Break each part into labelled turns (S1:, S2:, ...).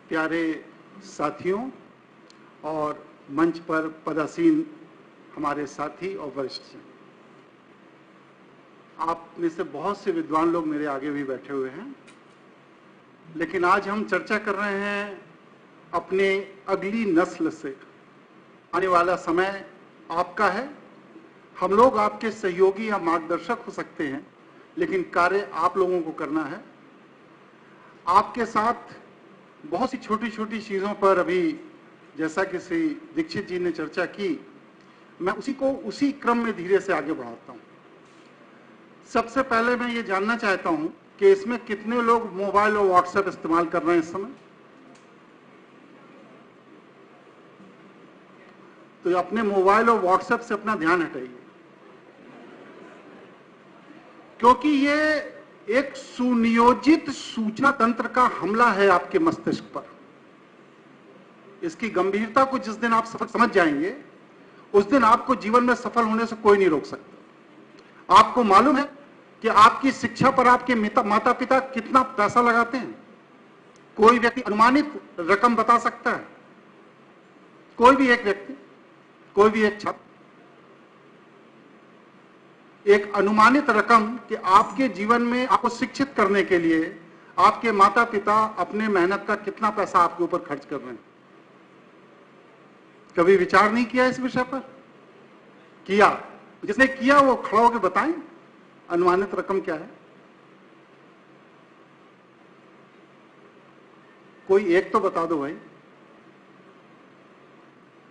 S1: प्यारे साथियों और मंच पर पदासीन हमारे साथी और वरिष्ठ हैं, आप में से बहुत से विद्वान लोग मेरे आगे भी बैठे हुए हैं, लेकिन आज हम चर्चा कर रहे हैं अपने अगली नस्ल से। आने वाला समय आपका है, हम लोग आपके सहयोगी या मार्गदर्शक हो सकते हैं, लेकिन कार्य आप लोगों को करना है। आपके साथ बहुत सी छोटी छोटी चीज़ों पर अभी जैसा कि श्री दीक्षित जी ने चर्चा की, मैं उसी क्रम में धीरे से आगे बढ़ाता हूँ। सबसे पहले मैं ये जानना चाहता हूँ कि इसमें कितने लोग मोबाइल और व्हाट्सएप इस्तेमाल कर रहे हैं इस समय। तो अपने मोबाइल और व्हाट्सएप से अपना ध्यान हटाइए, क्योंकि ये एक सुनियोजित सूचना तंत्र का हमला है आपके मस्तिष्क पर। इसकी गंभीरता को जिस दिन आप समझ जाएंगे, उस दिन आपको जीवन में सफल होने से कोई नहीं रोक सकता। आपको मालूम है कि आपकी शिक्षा पर आपके माता पिता कितना पैसा लगाते हैं? कोई व्यक्ति अनुमानित रकम बता सकता है? कोई भी एक व्यक्ति, कोई भी एक छात्र, एक अनुमानित रकम कि आपके जीवन में आपको शिक्षित करने के लिए आपके माता पिता अपने मेहनत का कितना पैसा आपके ऊपर खर्च कर रहे हैं? कभी विचार नहीं किया इस विषय पर? किया? जिसने किया वो खड़ा होकर बताएं अनुमानित रकम क्या है। कोई एक तो बता दो भाई,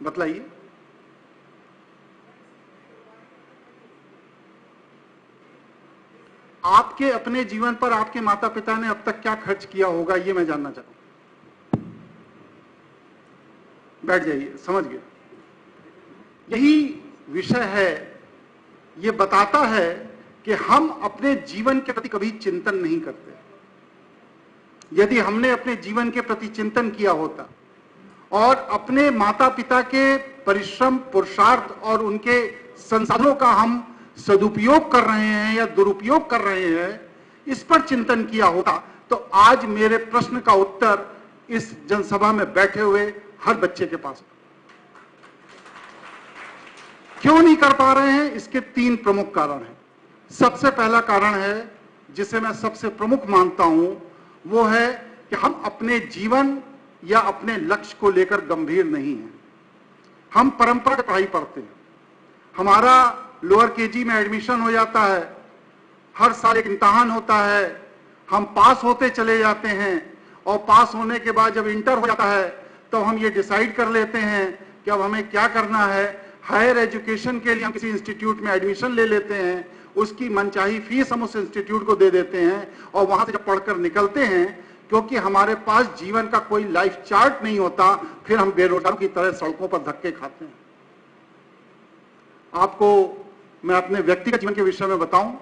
S1: बतलाइए। आपके अपने जीवन पर आपके माता पिता ने अब तक क्या खर्च किया होगा, ये मैं जानना चाहता हूं। बैठ जाइए, समझ गए। यही विषय है, ये बताता है कि हम अपने जीवन के प्रति कभी चिंतन नहीं करते। यदि हमने अपने जीवन के प्रति चिंतन किया होता और अपने माता पिता के परिश्रम, पुरुषार्थ और उनके संसाधनों का हम सदुपयोग कर रहे हैं या दुरुपयोग कर रहे हैं, इस पर चिंतन किया होता, तो आज मेरे प्रश्न का उत्तर इस जनसभा में बैठे हुए हर बच्चे के पास। क्यों नहीं कर पा रहे हैं? इसके 3 प्रमुख कारण हैं। सबसे पहला कारण है, जिसे मैं सबसे प्रमुख मानता हूं, वो है कि हम अपने जीवन या अपने लक्ष्य को लेकर गंभीर नहीं हैं। हम परंपरागत पढ़ाई पढ़ते हैं, हमारा लोअर केजी में एडमिशन हो जाता है, हर साल एक इम्तिहान होता है, हम पास होते चले जाते हैं, और पास होने के बाद जब इंटर हो जाता है तो हम ये डिसाइड कर लेते हैं कि अब हमें क्या करना है। हायर एजुकेशन के लिए हम किसी इंस्टीट्यूट में एडमिशन ले लेते हैं, उसकी मनचाही फीस हम उस इंस्टीट्यूट को दे देते हैं, और वहां से जब पढ़कर निकलते हैं, क्योंकि हमारे पास जीवन का कोई लाइफ चार्ट नहीं होता, फिर हम बेरोजगारों की तरह सड़कों पर धक्के खाते हैं। आपको मैं अपने व्यक्तिगत जीवन के विषय में बताऊं,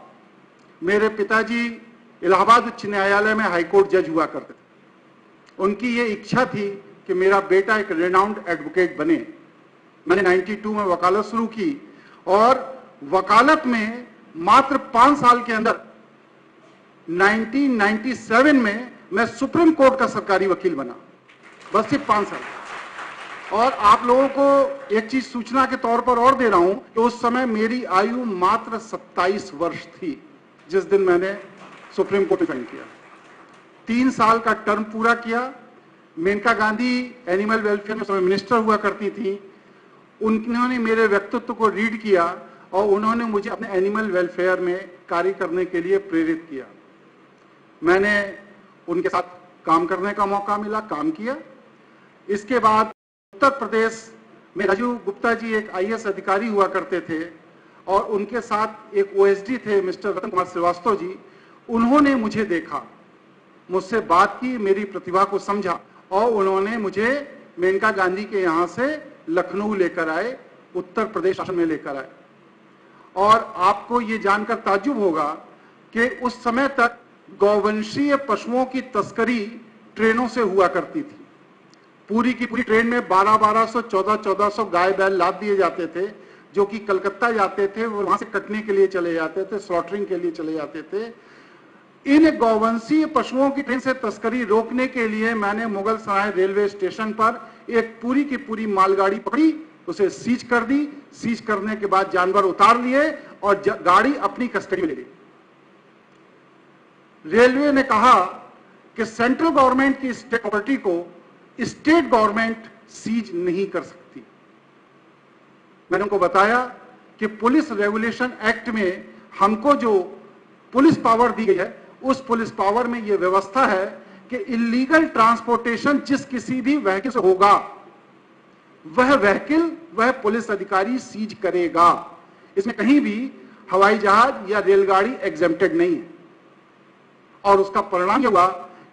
S1: मेरे पिताजी इलाहाबाद उच्च न्यायालय में हाईकोर्ट जज हुआ करते थे। उनकी ये इच्छा थी कि मेरा बेटा एक रेनाउंड एडवोकेट बने। मैंने 92 में वकालत शुरू की, और वकालत में मात्र 5 साल के अंदर 1997 में मैं सुप्रीम कोर्ट का सरकारी वकील बना, बस सिर्फ 5 साल। और आप लोगों को एक चीज सूचना के तौर पर और दे रहा हूं कि उस समय मेरी आयु मात्र 27 वर्ष थी जिस दिन मैंने सुप्रीम कोर्ट में ज्वाइन किया। 3 साल का टर्म पूरा किया। मेनका गांधी एनिमल वेलफेयर में समय मिनिस्टर हुआ करती थी, उन्होंने मेरे व्यक्तित्व को रीड किया और उन्होंने मुझे अपने एनिमल वेलफेयर में कार्य करने के लिए प्रेरित किया। मैंने उनके साथ काम करने का मौका मिला, काम किया। इसके बाद उत्तर प्रदेश में राजीव गुप्ता जी एक आईएएस अधिकारी हुआ करते थे, और उनके साथ एक ओएसडी थे मिस्टर रतन कुमार श्रीवास्तव जी। उन्होंने मुझे देखा, मुझसे बात की, मेरी प्रतिभा को समझा, और उन्होंने मुझे मेनका गांधी के यहाँ से लखनऊ लेकर आए, उत्तर प्रदेश शासन में लेकर आए। और आपको ये जानकर ताज्जुब होगा कि उस समय तक गौवंशीय पशुओं की तस्करी ट्रेनों से हुआ करती थी। पूरी की पूरी ट्रेन में 1200 1400 गाय बैल लाद दिए जाते थे, जो कि कलकत्ता जाते थे, वहां से कटने के लिए चले जाते थे, स्लॉटरिंग के लिए चले जाते थे। इन गौवंशीय पशुओं की ट्रेन से तस्करी रोकने के लिए मैंने मुगल सराय रेलवे स्टेशन पर एक पूरी की पूरी मालगाड़ी पकड़ी, उसे सीज कर दी। सीज करने के बाद जानवर उतार लिए और गाड़ी अपनी कस्टडी में ले ली। रेलवे ने कहा कि सेंट्रल गवर्नमेंट की स्टेट प्रॉपर्टी को स्टेट गवर्नमेंट सीज नहीं कर सकती। मैंने उनको बताया कि पुलिस रेगुलेशन एक्ट में हमको जो पुलिस पावर दी गई है, उस पुलिस पावर में यह व्यवस्था है कि इलीगल ट्रांसपोर्टेशन जिस किसी भी व्हीकल से होगा, वह व्हीकल वह पुलिस अधिकारी सीज करेगा। इसमें कहीं भी हवाई जहाज या रेलगाड़ी एग्जेम्प्टेड नहीं है। और उसका परिणाम यह हुआ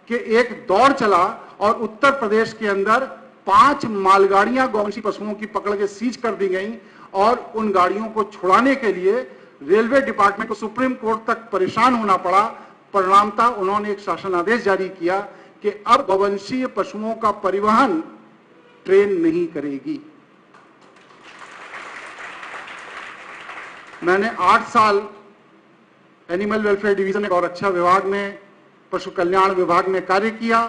S1: कि एक दौड़ चला और उत्तर प्रदेश के अंदर 5 मालगाड़ियां गौवंशीय पशुओं की पकड़ के सीज कर दी गई और उन गाड़ियों को छुड़ाने के लिए रेलवे डिपार्टमेंट को सुप्रीम कोर्ट तक परेशान होना पड़ा। परिणामतः उन्होंने एक शासन आदेश जारी किया कि अब गौवंशीय पशुओं का परिवहन ट्रेन नहीं करेगी। मैंने 8 साल एनिमल वेलफेयर डिवीजन और रक्षा विभाग में, पशु कल्याण विभाग में कार्य किया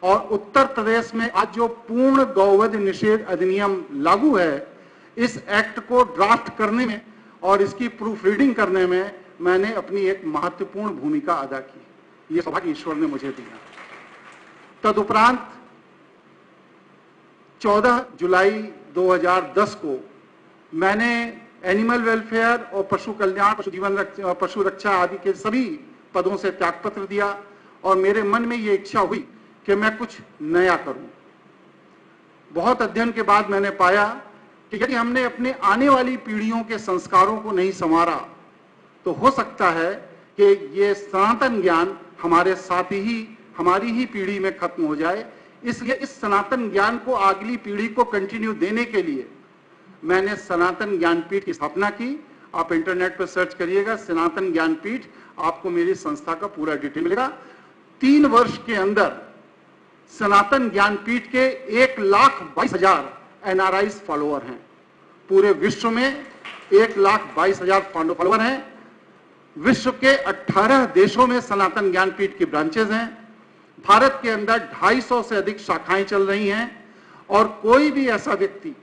S1: और उत्तर प्रदेश में आज जो पूर्ण गौवध निषेध अधिनियम लागू है, इस एक्ट को ड्राफ्ट करने में और इसकी प्रूफ रीडिंग करने में मैंने अपनी एक महत्वपूर्ण भूमिका अदा की। ये सौभाग्य ईश्वर ने मुझे दिया। तदुपरांत 14 जुलाई 2010 को मैंने एनिमल वेलफेयर और पशु कल्याण, पशु रक्षा आदि के सभी पदों से त्यागपत्र दिया और मेरे मन में ये इच्छा हुई कि मैं कुछ नया करूं। बहुत अध्ययन के बाद मैंने पाया कि यदि हमने अपने आने वाली पीढ़ियों के संस्कारों को नहीं संवारा तो हो सकता है कि ये सनातन ज्ञान हमारे साथ ही, हमारी ही पीढ़ी में खत्म हो जाए। इसलिए इस सनातन ज्ञान को अगली पीढ़ी को कंटिन्यू देने के लिए मैंने सनातन ज्ञानपीठ की स्थापना की। आप इंटरनेट पर सर्च करिएगा सनातन ज्ञानपीठ, आपको मेरी संस्था का पूरा डिटेल मिलेगा। 3 वर्ष के अंदर सनातन ज्ञानपीठ के 1,22,000 NRIs फॉलोअर हैं। पूरे विश्व में 1,22,000 फॉलोअर हैं। विश्व के 18 देशों में सनातन ज्ञानपीठ की ब्रांचेज हैं। भारत के अंदर 250 से अधिक शाखाएं चल रही हैं और कोई भी ऐसा व्यक्ति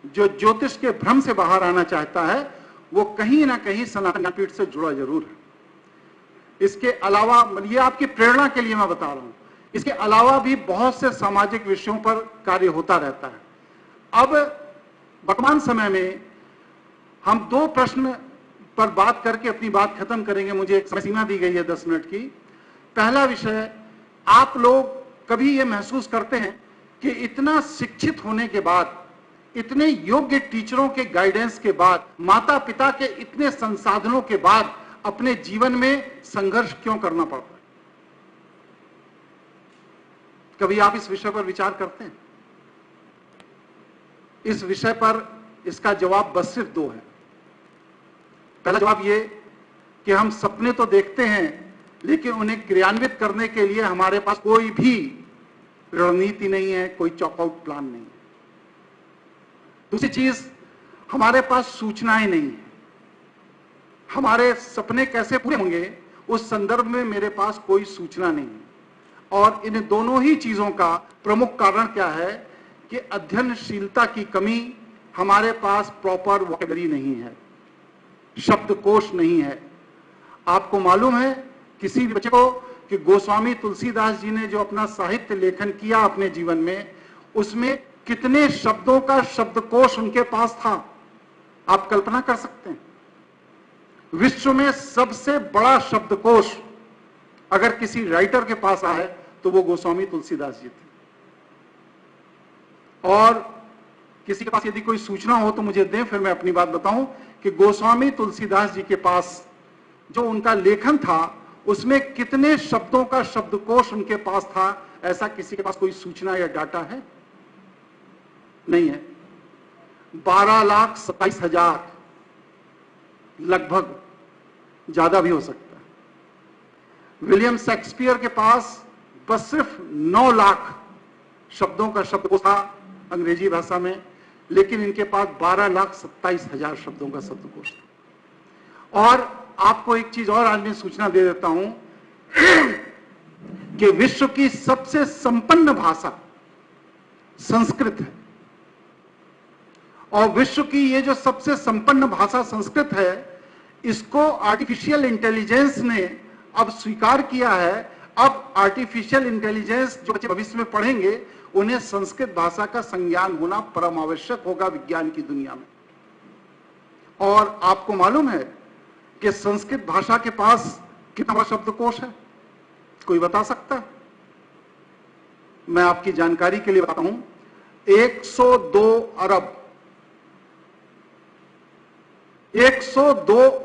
S1: जो ज्योतिष के भ्रम से बाहर आना चाहता है, वो कहीं ना कहीं सनातन ज्ञानपीठ से जुड़ा जरूर है। इसके अलावा, ये आपकी प्रेरणा के लिए मैं बता रहा हूं, इसके अलावा भी बहुत से सामाजिक विषयों पर कार्य होता रहता है। अब वर्तमान समय में हम 2 प्रश्न पर बात करके अपनी बात खत्म करेंगे। मुझे एक समय सीमा दी गई है 10 मिनट की। पहला विषय, आप लोग कभी ये महसूस करते हैं कि इतना शिक्षित होने के बाद, इतने योग्य टीचरों के गाइडेंस के बाद, माता पिता के इतने संसाधनों के बाद अपने जीवन में संघर्ष क्यों करना पड़ता है? कभी आप इस विषय पर विचार करते हैं? इस विषय पर इसका जवाब बस सिर्फ 2 है। पहला जवाब ये कि हम सपने तो देखते हैं लेकिन उन्हें क्रियान्वित करने के लिए हमारे पास कोई भी रणनीति नहीं है, कोई चॉकआउट प्लान नहीं है। दूसरी चीज, हमारे पास सूचनाएं नहीं है। हमारे सपने कैसे पूरे होंगे, उस संदर्भ में मेरे पास कोई सूचना नहीं है। और इन दोनों ही चीजों का प्रमुख कारण क्या है कि अध्ययनशीलता की कमी, हमारे पास प्रॉपर वोकैबुलरी नहीं है, शब्दकोश नहीं है। आपको मालूम है किसी भी बच्चे को कि गोस्वामी तुलसीदास जी ने जो अपना साहित्य लेखन किया अपने जीवन में, उसमें कितने शब्दों का शब्दकोश उनके पास था? आप कल्पना कर सकते हैं? विश्व में सबसे बड़ा शब्दकोश अगर किसी राइटर के पास आए तो वो गोस्वामी तुलसीदास जी थे। और किसी के पास यदि कोई सूचना हो तो मुझे दें, फिर मैं अपनी बात बताऊं कि गोस्वामी तुलसीदास जी के पास जो उनका लेखन था, उसमें कितने शब्दों का शब्दकोश उनके पास था, ऐसा किसी के पास कोई सूचना या डाटा है? नहीं है। 12,27,000 लगभग, ज्यादा भी हो सकता है। विलियम शेक्सपियर के पास बस सिर्फ 9 लाख शब्दों का शब्दकोश था अंग्रेजी भाषा में, लेकिन इनके पास 12,27,000 शब्दों का शब्दकोश था। और आपको एक चीज और आज मैं सूचना दे देता हूं कि विश्व की सबसे संपन्न भाषा संस्कृत है, और विश्व की ये जो सबसे संपन्न भाषा संस्कृत है, इसको आर्टिफिशियल इंटेलिजेंस ने अब स्वीकार किया है। अब आर्टिफिशियल इंटेलिजेंस जो बच्चे भविष्य में पढ़ेंगे, उन्हें संस्कृत भाषा का संज्ञान होना परम आवश्यक होगा विज्ञान की दुनिया में। और आपको मालूम है कि संस्कृत भाषा के पास कितना बड़ा शब्दकोश है? कोई बता सकता है? मैं आपकी जानकारी के लिए बताता हूं, 102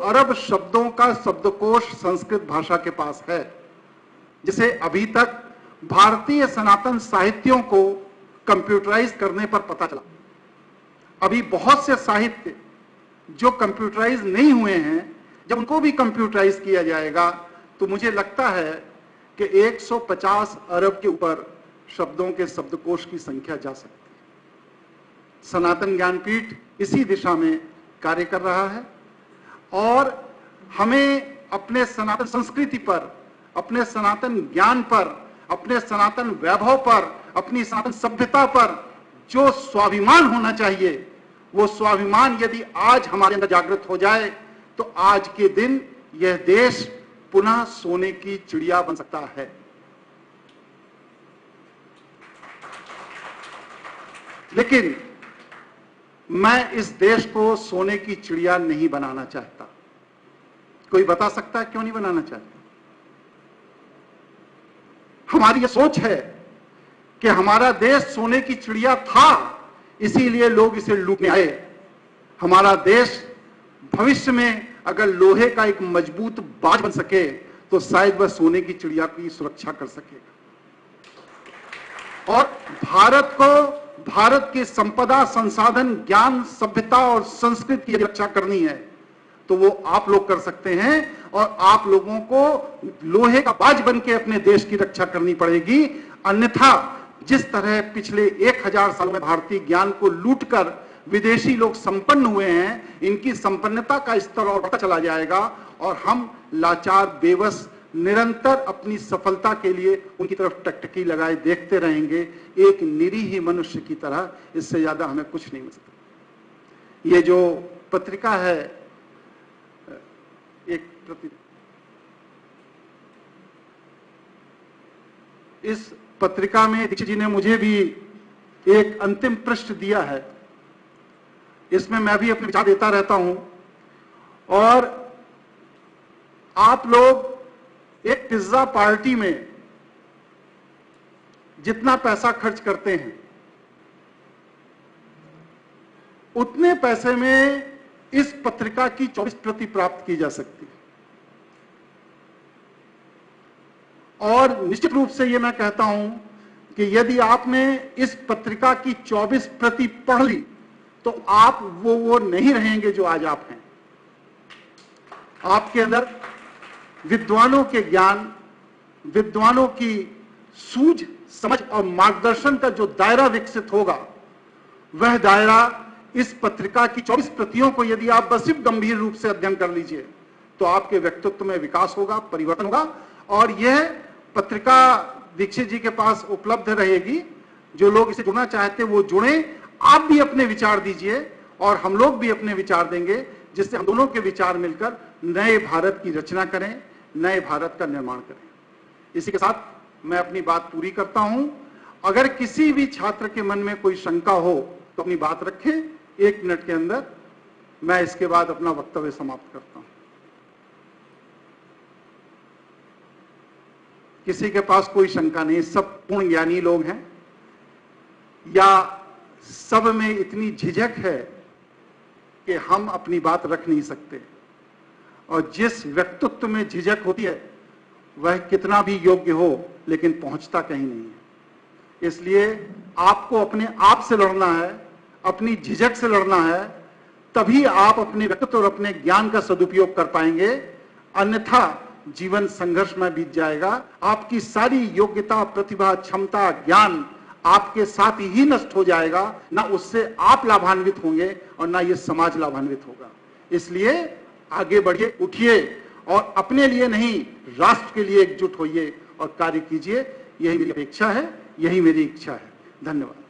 S1: अरब शब्दों का शब्दकोश संस्कृत भाषा के पास है, जिसे अभी तक भारतीय सनातन साहित्यों को कंप्यूटराइज करने पर पता चला। अभी बहुत से साहित्य जो कंप्यूटराइज नहीं हुए हैं, जब उनको भी कंप्यूटराइज किया जाएगा तो मुझे लगता है कि 150 अरब के ऊपर शब्दों के शब्दकोश की संख्या जा सकती है। सनातन ज्ञानपीठ इसी दिशा में कार्य कर रहा है, और हमें अपने सनातन संस्कृति पर, अपने सनातन ज्ञान पर, अपने सनातन वैभव पर, अपनी सनातन सभ्यता पर जो स्वाभिमान होना चाहिए, वो स्वाभिमान यदि आज हमारे अंदर जागृत हो जाए तो आज के दिन यह देश पुनः सोने की चिड़िया बन सकता है। लेकिन मैं इस देश को सोने की चिड़िया नहीं बनाना चाहता। कोई बता सकता है क्यों नहीं बनाना चाहता? हमारी यह सोच है कि हमारा देश सोने की चिड़िया था, इसीलिए लोग इसे लूटने आए। हमारा देश भविष्य में अगर लोहे का एक मजबूत बाज बन सके तो शायद वह सोने की चिड़िया की सुरक्षा कर सकेगा। और भारत की संपदा, संसाधन, ज्ञान, सभ्यता और संस्कृति की रक्षा करनी है तो वो आप लोग कर सकते हैं, और आप लोगों को लोहे का बाज बन के अपने देश की रक्षा करनी पड़ेगी। अन्यथा जिस तरह पिछले 1000 साल में भारतीय ज्ञान को लूटकर विदेशी लोग संपन्न हुए हैं, इनकी संपन्नता का स्तर और बढ़ता चला जाएगा, और हम लाचार, बेबस, निरंतर अपनी सफलता के लिए उनकी तरफ टकटकी लगाए देखते रहेंगे, एक निरीह मनुष्य की तरह। इससे ज्यादा हमें कुछ नहीं मिल सकता। ये जो पत्रिका है, इस पत्रिका में दीक्षित जी ने मुझे भी एक अंतिम पृष्ठ दिया है। इसमें मैं भी अपने विचार देता रहता हूं, और आप लोग एक पिज्जा पार्टी में जितना पैसा खर्च करते हैं, उतने पैसे में इस पत्रिका की 24 प्रति प्राप्त की जा सकती है। और निश्चित रूप से ये मैं कहता हूं कि यदि आपने इस पत्रिका की 24 प्रति पढ़ ली तो आप वो नहीं रहेंगे जो आज आप हैं। आपके अंदर विद्वानों के ज्ञान, विद्वानों की सूझ, समझ और मार्गदर्शन का जो दायरा विकसित होगा, वह दायरा इस पत्रिका की 24 प्रतियों को यदि आप बस सिर्फ गंभीर रूप से अध्ययन कर लीजिए तो आपके व्यक्तित्व में विकास होगा, परिवर्तन होगा। और यह पत्रिका दीक्षित जी के पास उपलब्ध रहेगी। जो लोग इसे जुड़ना चाहते हैं वो जुड़ें। आप भी अपने विचार दीजिए और हम लोग भी अपने विचार देंगे, जिससे हम दोनों के विचार मिलकर नए भारत की रचना करें, नए भारत का निर्माण करें। इसी के साथ मैं अपनी बात पूरी करता हूं। अगर किसी भी छात्र के मन में कोई शंका हो तो अपनी बात रखें, 1 मिनट के अंदर। मैं इसके बाद अपना वक्तव्य समाप्त करता हूं। किसी के पास कोई शंका नहीं, सब पूर्ण ज्ञानी लोग हैं, या सब में इतनी झिझक है कि हम अपनी बात रख नहीं सकते। और जिस व्यक्तित्व में झिझक होती है वह कितना भी योग्य हो लेकिन पहुंचता कहीं नहीं है। इसलिए आपको अपने आप से लड़ना है, अपनी झिझक से लड़ना है, तभी आप अपने व्यक्तित्व और अपने ज्ञान का सदुपयोग कर पाएंगे। अन्यथा जीवन संघर्ष में बीत जाएगा। आपकी सारी योग्यता, प्रतिभा, क्षमता, ज्ञान आपके साथ ही नष्ट हो जाएगा। ना उससे आप लाभान्वित होंगे और ना ये समाज लाभान्वित होगा। इसलिए आगे बढ़िए, उठिए और अपने लिए नहीं राष्ट्र के लिए एकजुट होइए और कार्य कीजिए। यही मेरी अपेक्षा है, यही मेरी इच्छा है। धन्यवाद।